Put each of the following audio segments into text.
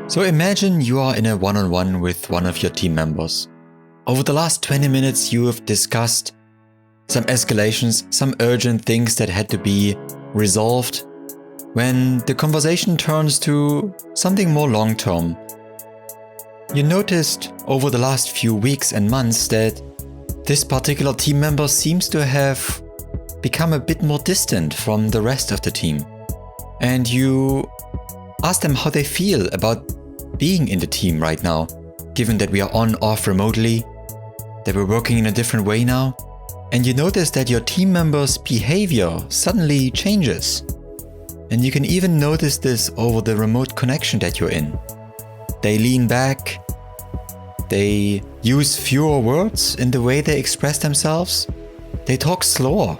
So imagine you are in a one-on-one with one of your team members. Over the last 20 minutes you have discussed some escalations, some urgent things that had to be resolved. When the conversation turns to something more long-term, you noticed over the last few weeks and months that this particular team member seems to have become a bit more distant from the rest of the team. And you ask them how they feel about being in the team right now, given that we are on/off remotely, that we're working in a different way now. And you notice that your team member's behavior suddenly changes. And you can even notice this over the remote connection that you're in. They lean back, they use fewer words in the way they express themselves, they talk slower,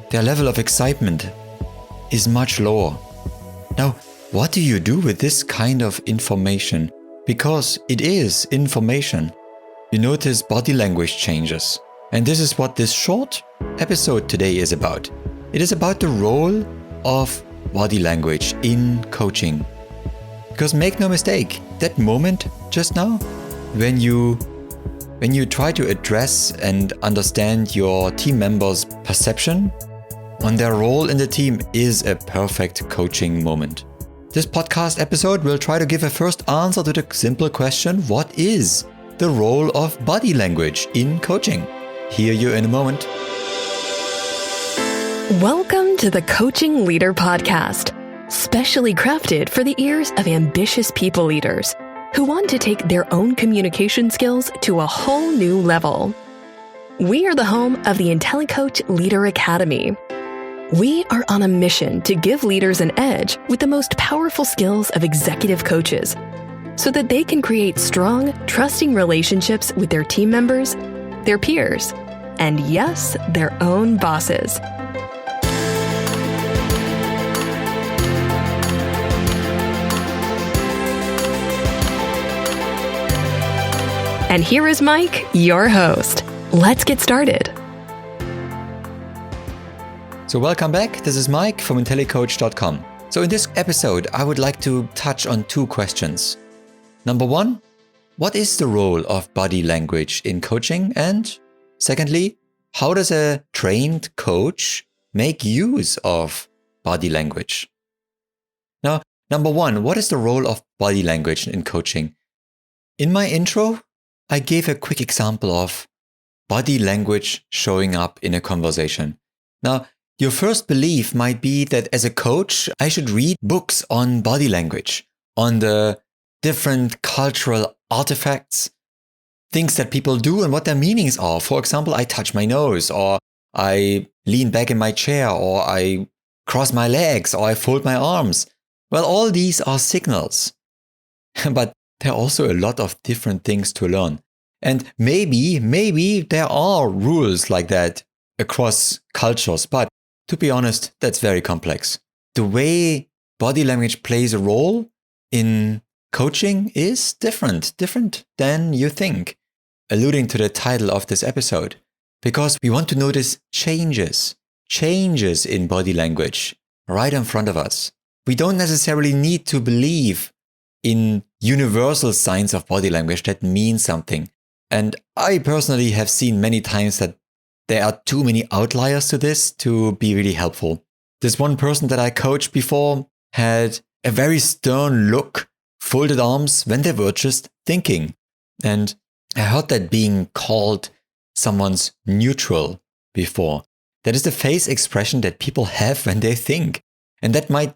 their level of excitement is much lower. Now, what do you do with this kind of information? Because it is information. You notice body language changes. And this is what this short episode today is about. It is about the role of body language in coaching. Because make no mistake, that moment just now, when you try to address and understand your team members' perception on their role in the team is a perfect coaching moment. This podcast episode will try to give a first answer to the simple question, what is the role of body language in coaching? Hear you in a moment. Welcome to the Coaching Leader Podcast, specially crafted for the ears of ambitious people leaders who want to take their own communication skills to a whole new level. We are the home of the IntelliCoach Leader Academy. We are on a mission to give leaders an edge with the most powerful skills of executive coaches so that they can create strong, trusting relationships with their team members, their peers, and yes, their own bosses. And here is Mike, your host. Let's get started. So welcome back. This is Mike from IntelliCoach.com. So in this episode, I would like to touch on two questions. Number one, what is the role of body language in coaching? And secondly, how does a trained coach make use of body language? Now, number one, what is the role of body language in coaching? In my intro, I gave a quick example of body language showing up in a conversation. Now, your first belief might be that as a coach, I should read books on body language, on the different cultural artifacts, things that people do and what their meanings are. For example, I touch my nose, or I lean back in my chair, or I cross my legs, or I fold my arms. Well, all these are signals. But there are also a lot of different things to learn. And maybe there are rules like that across cultures, but to be honest, that's very complex. The way body language plays a role in coaching is different than you think, alluding to the title of this episode, because we want to notice changes in body language right in front of us. We don't necessarily need to believe in universal signs of body language that mean something. And I personally have seen many times that there are too many outliers to this to be really helpful. This one person that I coached before had a very stern look, folded arms when they were just thinking. And I heard that being called someone's neutral before. That is the face expression that people have when they think. And that might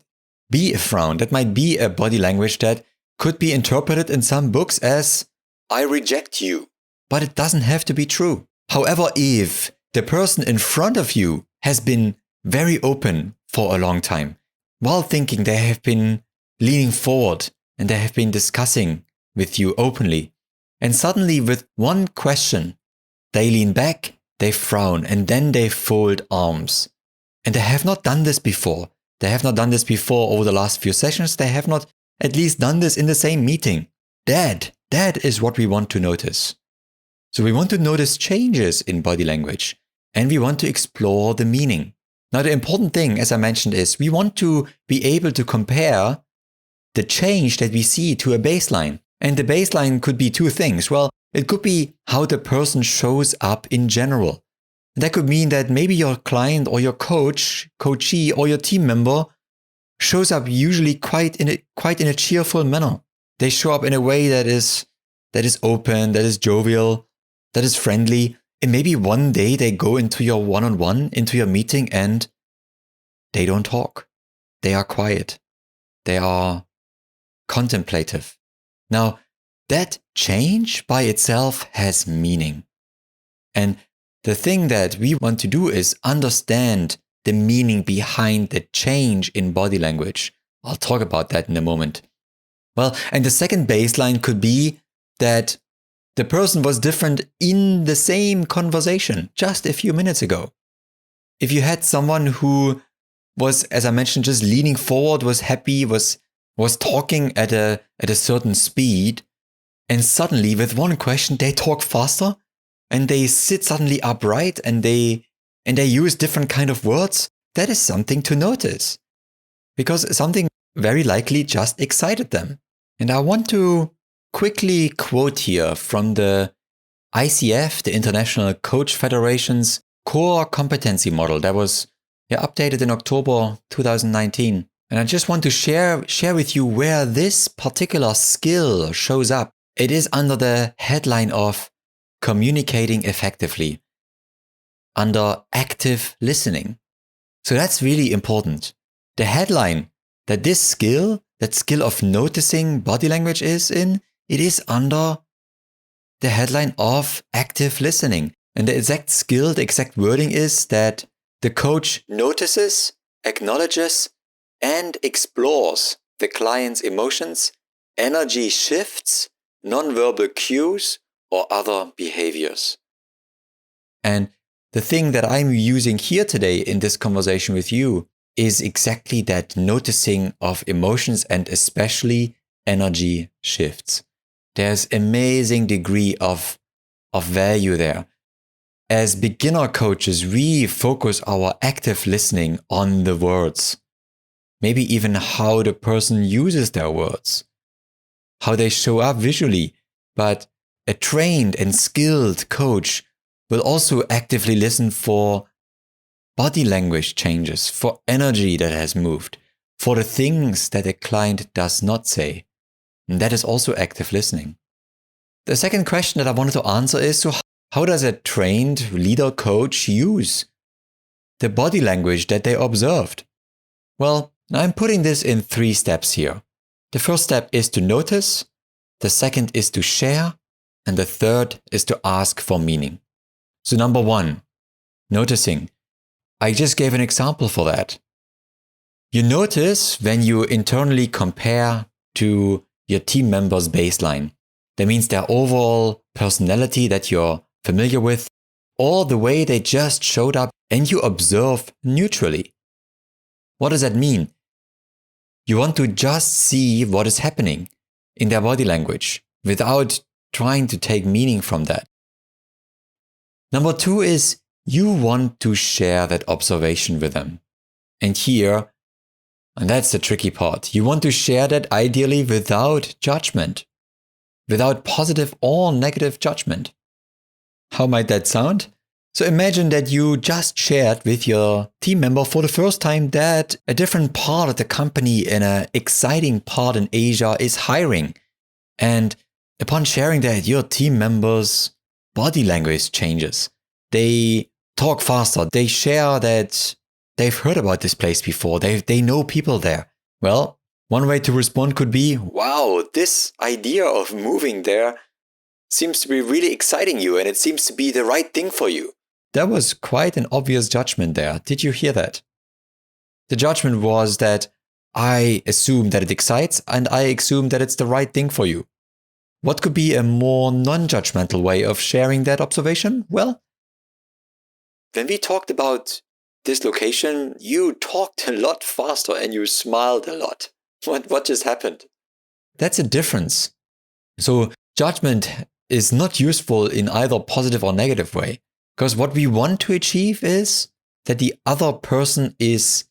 be a frown. That might be a body language that could be interpreted in some books as, I reject you. But it doesn't have to be true. However, if the person in front of you has been very open for a long time, while thinking, they have been leaning forward and they have been discussing with you openly, and suddenly with one question, they lean back, they frown, and then they fold arms. And they have not done this before. They have not done this before over the last few sessions. They have not at least done this in the same meeting. That is what we want to notice. So we want to notice changes in body language, and we want to explore the meaning. Now, the important thing, as I mentioned, is we want to be able to compare the change that we see to a baseline. And the baseline could be two things. Well, it could be how the person shows up in general. That could mean that maybe your client or your coachee or your team member shows up usually quite in a cheerful manner. They show up in a way that is open, that is jovial, that is friendly. And maybe one day they go into your one-on-one, into your meeting, and they don't talk. They are quiet. They are contemplative. Now, that change by itself has meaning. And the thing that we want to do is understand the meaning behind the change in body language. I'll talk about that in a moment. Well, and the second baseline could be that the person was different in the same conversation just a few minutes ago. If you had someone who was, as I mentioned, just leaning forward, was happy, was talking at a certain speed, and suddenly with one question they talk faster and they sit suddenly upright and they use different kind of words, that is something to notice, because something very likely just excited them. And I want to quickly quote here from the ICF, the International Coach Federation's core competency model that was updated in October 2019. And I just want to share with you where this particular skill shows up. It is under the headline of communicating effectively, under active listening. So that's really important. The headline that this skill, that skill of noticing body language is in, it is under the headline of active listening. And the exact wording is that the coach notices, acknowledges, and explores the client's emotions, energy shifts, nonverbal cues, or other behaviors. And the thing that I'm using here today in this conversation with you is exactly that noticing of emotions and especially energy shifts. There's amazing degree of value there. As beginner coaches, we focus our active listening on the words. Maybe even how the person uses their words, how they show up visually. But a trained and skilled coach will also actively listen for body language changes, for energy that has moved, for the things that a client does not say. And that is also active listening. The second question that I wanted to answer is, so how does a trained leader coach use the body language that they observed? Well, I'm putting this in 3 steps here. The first step is to notice, the second is to share, and the third is to ask for meaning. So number 1, noticing. I just gave an example for that. You notice when you internally compare to your team member's baseline. That means their overall personality that you're familiar with, or the way they just showed up, and you observe neutrally. What does that mean? You want to just see what is happening in their body language without trying to take meaning from that. Number 2 is you want to share that observation with them. And here, and that's the tricky part, you want to share that ideally without judgment, without positive or negative judgment. How might that sound? So imagine that you just shared with your team member for the first time that a different part of the company in an exciting part in Asia is hiring. And upon sharing that, your team members' body language changes. They talk faster. They share that they've heard about this place before. They know people there. Well, one way to respond could be, wow, this idea of moving there seems to be really exciting you, and it seems to be the right thing for you. That was quite an obvious judgment there. Did you hear that? The judgment was that I assume that it excites and I assume that it's the right thing for you. What could be a more non-judgmental way of sharing that observation? Well, when we talked about this location, you talked a lot faster and you smiled a lot. What just happened? That's a difference. So judgment is not useful in either positive or negative way. Because what we want to achieve is that the other person is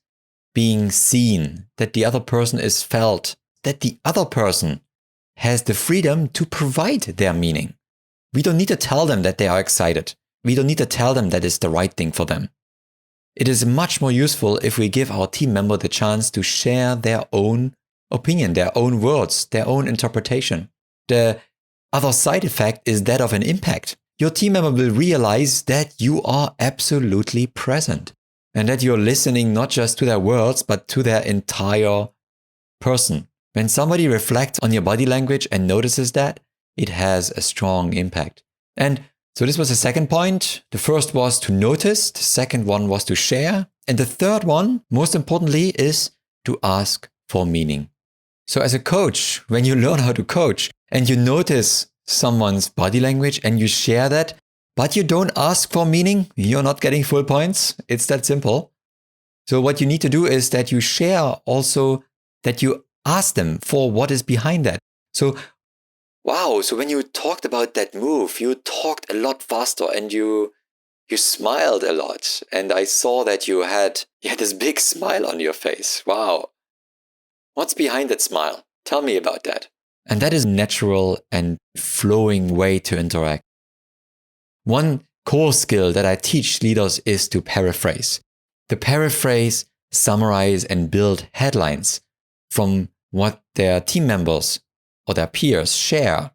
being seen, that the other person is felt, that the other person has the freedom to provide their meaning. We don't need to tell them that they are excited. We don't need to tell them that it's the right thing for them. It is much more useful if we give our team member the chance to share their own opinion, their own words, their own interpretation. The other side effect is that of an impact. Your team member will realize that you are absolutely present and that you're listening not just to their words, but to their entire person. When somebody reflects on your body language and notices that, it has a strong impact. And so this was the second point. The first was to notice. The second one was to share. And the third one, most importantly, is to ask for meaning. So as a coach, when you learn how to coach and you notice someone's body language and you share that, but you don't ask for meaning, you're not getting full points. It's that simple. So what you need to do is that you share also that you ask them for what is behind that. So, wow, so when you talked about that move, you talked a lot faster and you smiled a lot. And I saw that you had this big smile on your face. Wow. What's behind that smile? Tell me about that. And that is a natural and flowing way to interact. One core skill that I teach leaders is to paraphrase. To paraphrase, summarize, and build headlines from what their team members or their peers share.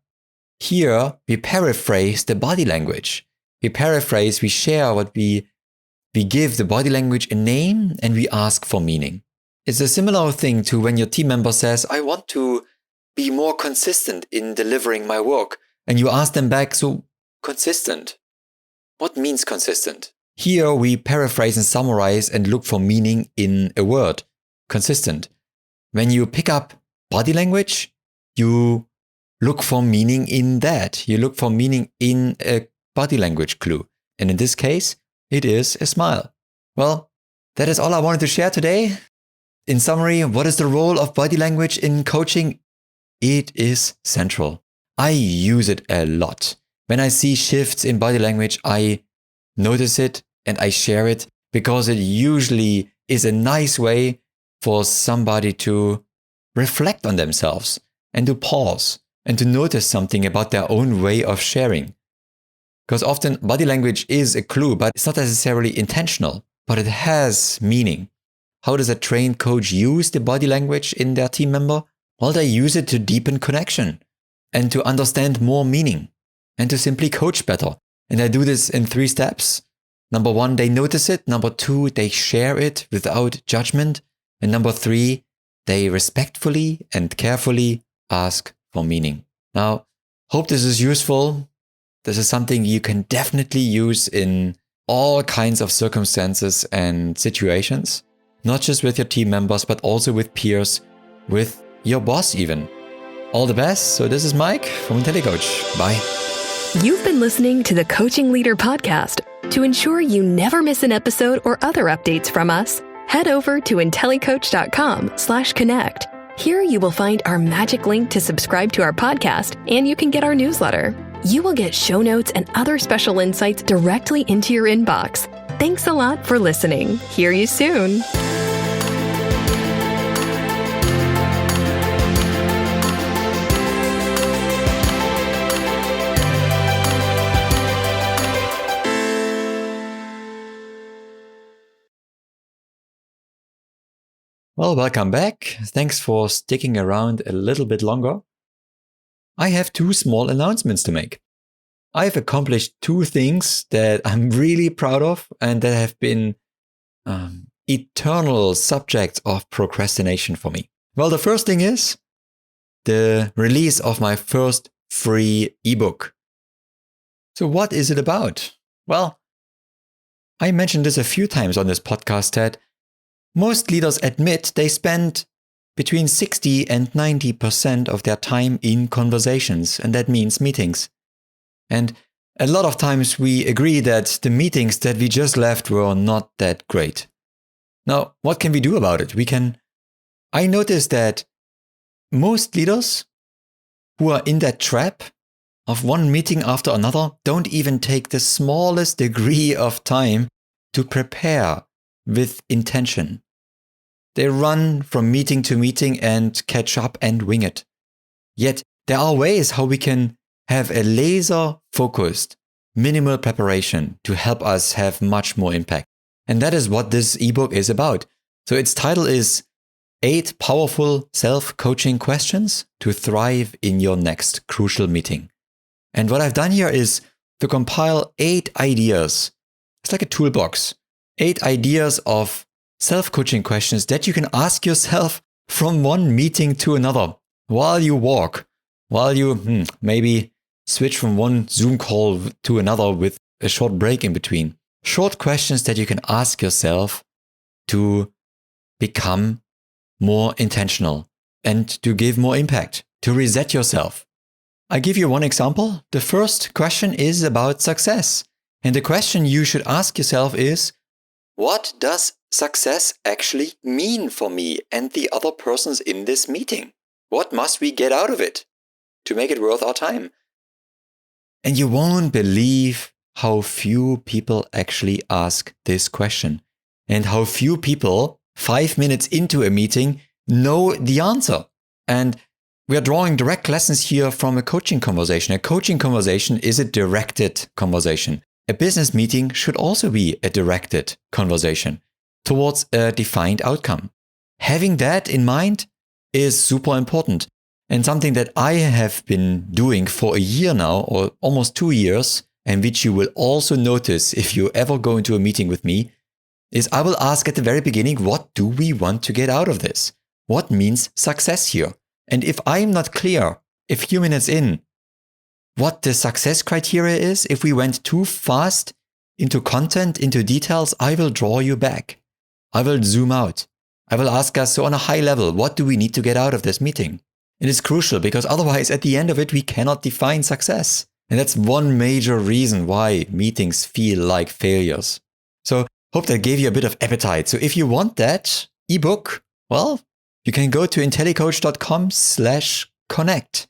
Here, we paraphrase the body language. We paraphrase, we share what we give the body language a name and we ask for meaning. It's a similar thing to when your team member says, I want to be more consistent in delivering my work. And you ask them back, so consistent. What means consistent? Here we paraphrase and summarize and look for meaning in a word, consistent. When you pick up body language, you look for meaning in that. You look for meaning in a body language clue. And in this case, it is a smile. Well, that is all I wanted to share today. In summary, what is the role of body language in coaching? It is central. I use it a lot. When I see shifts in body language, I notice it and I share it because it usually is a nice way for somebody to reflect on themselves and to pause and to notice something about their own way of sharing. Because often body language is a clue, but it's not necessarily intentional, but it has meaning. How does a trained coach use the body language in their team member? Well, they use it to deepen connection and to understand more meaning and to simply coach better. And I do this in 3 steps. Number 1, they notice it. Number 2, they share it without judgment. And number 3, they respectfully and carefully ask for meaning. Now, hope this is useful. This is something you can definitely use in all kinds of circumstances and situations, not just with your team members, but also with peers, with your boss even. All the best. So this is Mike from IntelliCoach. Bye. You've been listening to the Coaching Leader Podcast. To ensure you never miss an episode or other updates from us, head over to IntelliCoach.com/connect. Here you will find our magic link to subscribe to our podcast, and you can get our newsletter. You will get show notes and other special insights directly into your inbox. Thanks a lot for listening. Hear you soon. Well, welcome back. Thanks for sticking around a little bit longer. I have 2 small announcements to make. I've accomplished 2 things that I'm really proud of and that have been eternal subjects of procrastination for me. Well, the first thing is the release of my first free ebook. So what is it about? Well, I mentioned this a few times on this podcast that most leaders admit they spend between 60 and 90% of their time in conversations, and that means meetings. And a lot of times we agree that the meetings that we just left were not that great. Now, what can we do about it? I noticed that most leaders who are in that trap of one meeting after another don't even take the smallest degree of time to prepare with intention. They run from meeting to meeting and catch up and wing it. Yet there are ways how we can have a laser-focused, minimal preparation to help us have much more impact. And that is what this ebook is about. So its title is 8 Powerful Self-Coaching Questions to Thrive in Your Next Crucial Meeting. And what I've done here is to compile 8 ideas. It's like a toolbox. 8 ideas of self-coaching questions that you can ask yourself from one meeting to another while you walk, while you maybe switch from one Zoom call to another with a short break in between. Short questions that you can ask yourself to become more intentional and to give more impact, to reset yourself. I give you one example. The first question is about success. And the question you should ask yourself is, what does success actually mean for me and the other persons in this meeting? What must we get out of it to make it worth our time? And you won't believe how few people actually ask this question and how few people 5 minutes into a meeting know the answer. And we are drawing direct lessons here from a coaching conversation. A coaching conversation is a directed conversation. A business meeting should also be a directed conversation towards a defined outcome. Having that in mind is super important, and something that I have been doing for a year now, or almost 2 years, and which you will also notice if you ever go into a meeting with me, is I will ask at the very beginning, what do we want to get out of this? What means success here? And if I'm not clear, a few minutes in, what the success criteria is, if we went too fast into content, into details, I will draw you back. I will zoom out. I will ask us, so on a high level, what do we need to get out of this meeting? It is crucial because otherwise at the end of it, we cannot define success. And that's one major reason why meetings feel like failures. So hope that gave you a bit of appetite. So if you want that ebook, well, you can go to IntelliCoach.com/connect.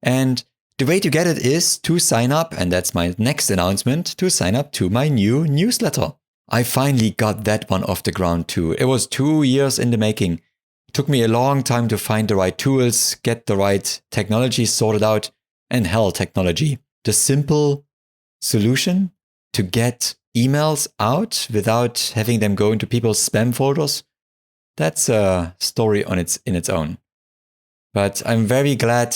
And the way to get it is to sign up, and that's my next announcement, to sign up to my new newsletter. I finally got that one off the ground too. It was 2 years in the making. It took me a long time to find the right tools, get the right technology sorted out, and hell, technology. The simple solution to get emails out without having them go into people's spam folders, that's a story in its own. But I'm very glad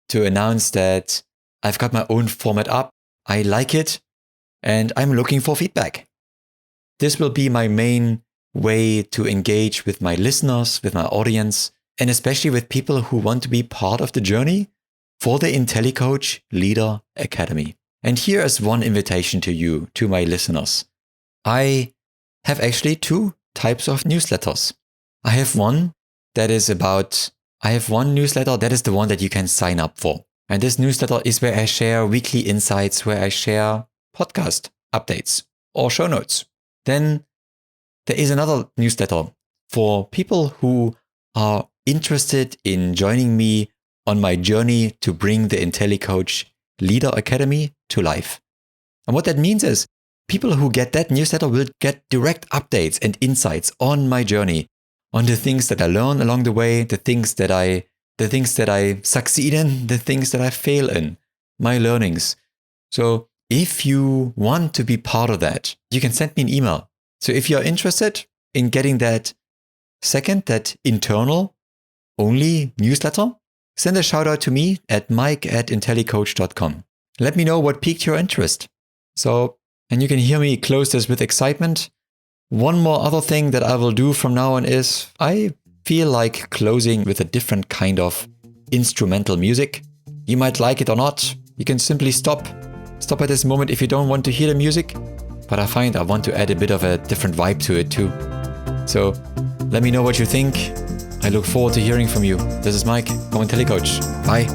to announce that I've got my own format up. I like it, and I'm looking for feedback. This will be my main way to engage with my listeners, with my audience, and especially with people who want to be part of the journey for the IntelliCoach Leader Academy. And here is one invitation to you, to my listeners. I have actually 2 types of newsletters. I have one newsletter that is the one that you can sign up for. And this newsletter is where I share weekly insights, where I share podcast updates or show notes. Then there is another newsletter for people who are interested in joining me on my journey to bring the IntelliCoach Leader Academy to life. And what that means is people who get that newsletter will get direct updates and insights on my journey, on the things that I learn along the way, the things that I succeed in, the things that I fail in, my learnings. So if you want to be part of that, you can send me an email. So if you're interested in getting that internal only newsletter, send a shout out to me at mike@intellicoach.com. Let me know what piqued your interest. So, and you can hear me close this with excitement. One more other thing that I will do from now on is I feel like closing with a different kind of instrumental music. You might like it or not. You can simply stop at this moment if you don't want to hear the music. But I find I want to add a bit of a different vibe to it too. So let me know what you think. I look forward to hearing from you. This is Mike from IntelliCoach. Bye.